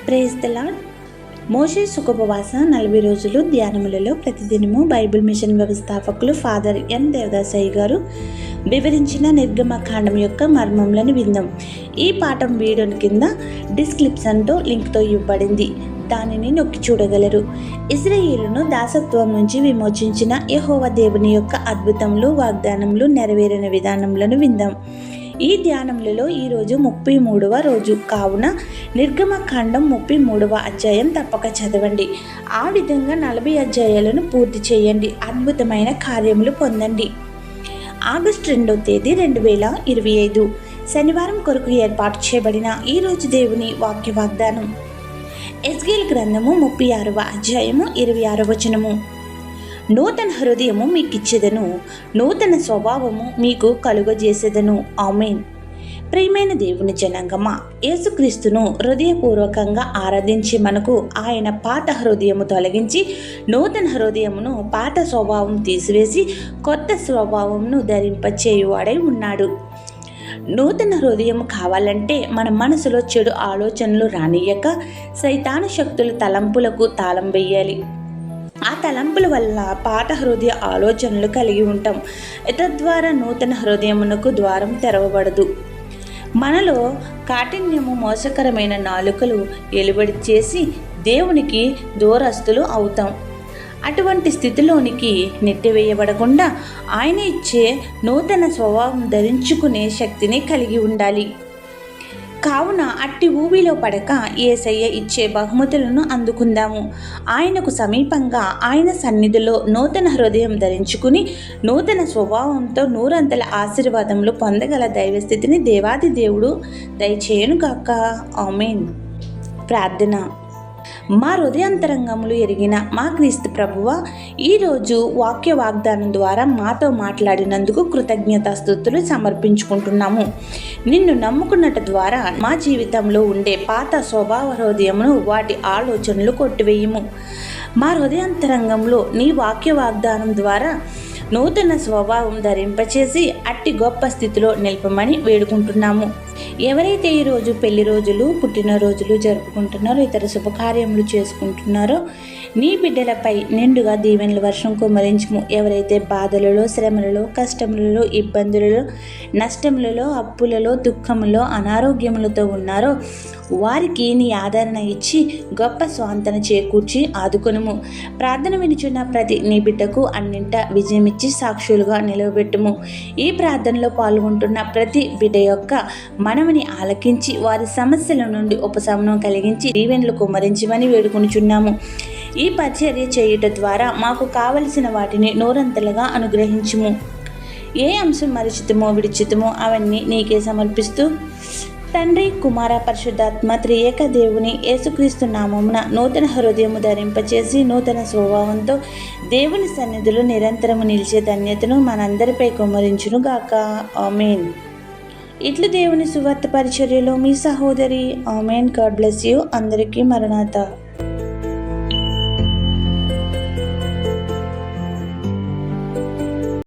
Praise the lord. మోషే సుఖోపవాస 40 రోజులు ధ్యానములలో ప్రతిదినము బైబిల్ మిషన్ వ్యవస్థాపకులు ఫాదర్ ఎం దేవదాసయ్య గారు వివరించిన నిర్గమకాండం యొక్క మర్మములను విందాం. ఈ పాఠం వీడియోని కింద డిస్క్రిప్షన్తో లింక్తో ఇవ్వబడింది, దానిని నొక్కి చూడగలరు. ఇజ్రాయేలును దాసత్వం నుంచి విమోచించిన యెహోవా దేవుని యొక్క అద్భుతములు, వాగ్దానములు నెరవేరిన విధానములను విందాం. ఈ ధ్యానములలో ఈరోజు 33వ రోజు కావున నిర్గమకాండం 33వ అధ్యాయం తప్పక చదవండి. ఆ విధంగా 40 అధ్యాయాలను పూర్తి చేయండి. అద్భుతమైన కార్యములు పొందండి. ఆగస్టు 2వ తేదీ 2025 శనివారం కొరకు ఏర్పాటు చేయబడిన ఈరోజు దేవుని వాక్య వాగ్దానం ఎజ్కేలు గ్రంథము 36వ అధ్యాయము 26వ వచనము. నూతన హృదయము మీకిచ్చేదను, నూతన స్వభావము మీకు కలుగజేసేదను. ఆమేన్. ప్రియమైన దేవుని జనాంగమా, యేసుక్రీస్తును హృదయపూర్వకంగా ఆరాధించి మనకు ఆయన పాత హృదయము తొలగించి నూతన హృదయమును, పాత స్వభావం తీసివేసి కొత్త స్వభావమును ధరింపచేయువాడై ఉన్నాడు. నూతన హృదయం కావాలంటే మన మనసులో చెడు ఆలోచనలు రానియక సైతాను శక్తుల తలంపులకు తాళం వేయాలి. ఆ తలంపుల వల్ల పాత హృదయ ఆలోచనలు కలిగి ఉంటాం. తద్వారా నూతన హృదయమునకు ద్వారం తెరవబడదు. మనలో కాఠిన్యము, మోసకరమైన నాలుకలు ఎలుబడి చేసి దేవునికి దూరస్తులు అవుతాం. అటువంటి స్థితిలోనికి నెట్టివేయబడకుండా ఆయన ఇచ్చే నూతన స్వభావం ధరించుకునే శక్తిని కలిగి ఉండాలి. కావున అట్టి ఊబిలో పడక యేసయ్య ఇచ్చే బహుమతులను అందుకుందాము. ఆయనకు సమీపంగా ఆయన సన్నిధిలో నూతన హృదయం ధరించుకుని నూతన స్వభావంతో నూరంతల ఆశీర్వాదములు పొందగల దైవస్థితిని దేవాది దేవుడు దయచేయునుగాక. ఆమేన్. ప్రార్థన. మా హృదయాంతరంగములు ఎరిగిన మా క్రీస్తు ప్రభువా, ఈరోజు వాక్య వాగ్దానం ద్వారా మాతో మాట్లాడినందుకు కృతజ్ఞతాస్తుతులు సమర్పించుకుంటున్నాము. నిన్ను నమ్ముకున్నట్టు ద్వారా మా జీవితంలో ఉండే పాత స్వభావ హృదయమును, వాటి ఆలోచనలు కొట్టివేయము. మా హృదయాంతరంగంలో నీ వాక్య వాగ్దానం ద్వారా నూతన స్వభావం ధరింపచేసి అట్టి గొప్ప స్థితిలో నిలపమని వేడుకుంటున్నాము. ఎవరైతే ఈరోజు పెళ్లి రోజులు, పుట్టినరోజులు జరుపుకుంటున్నారో, ఇతర శుభకార్యములు చేసుకుంటున్నారో నీ బిడ్డలపై నిండుగా దీవెనల వర్షం కుమ్మరించుము. ఎవరైతే బాధలలో, శ్రమలలో, కష్టములలో, ఇబ్బందులలో, నష్టములలో, అప్పులలో, దుఃఖములో, అనారోగ్యములతో ఉన్నారో వారికి నీ ఆదరణ ఇచ్చి గొప్ప స్వాంతన చేకూర్చి ఆదుకొనుము. ప్రార్థన వినిచున్న ప్రతి నీ బిడ్డకు అన్నింట విజయమిచ్చి సాక్షులుగా నిలవబెట్టుము. ఈ ప్రార్థనలో పాల్గొంటున్న ప్రతి బిడ్డ యొక్క మనవిని ఆలకించి వారి సమస్యల నుండి ఉపశమనం కలిగించి దీవెనలు కుమ్మరించమని వేడుకొనుచున్నాము. ఈ పరిచర్య చేయుట ద్వారా మాకు కావలసిన వాటిని నూరంతలుగా అనుగ్రహించుము. ఏ అంశం మరిచితమో విడిచితమో అవన్నీ నీకే సమర్పిస్తూ తండ్రి, కుమార, పరిశుద్ధాత్మ త్రియేక దేవుని యేసుక్రీస్తు నామమున నూతన హృదయము ధరింపచేసి నూతన స్వభావంతో దేవుని సన్నిధిలో నిరంతరము నిలిచే ధన్యతను మనందరిపై కుమ్మరించును గాక. ఆమేన్. ఇట్లు దేవుని సువార్త పరిచర్యలో మీ సహోదరి. ఆమేన్. God bless you. అందరికీ మరణాత.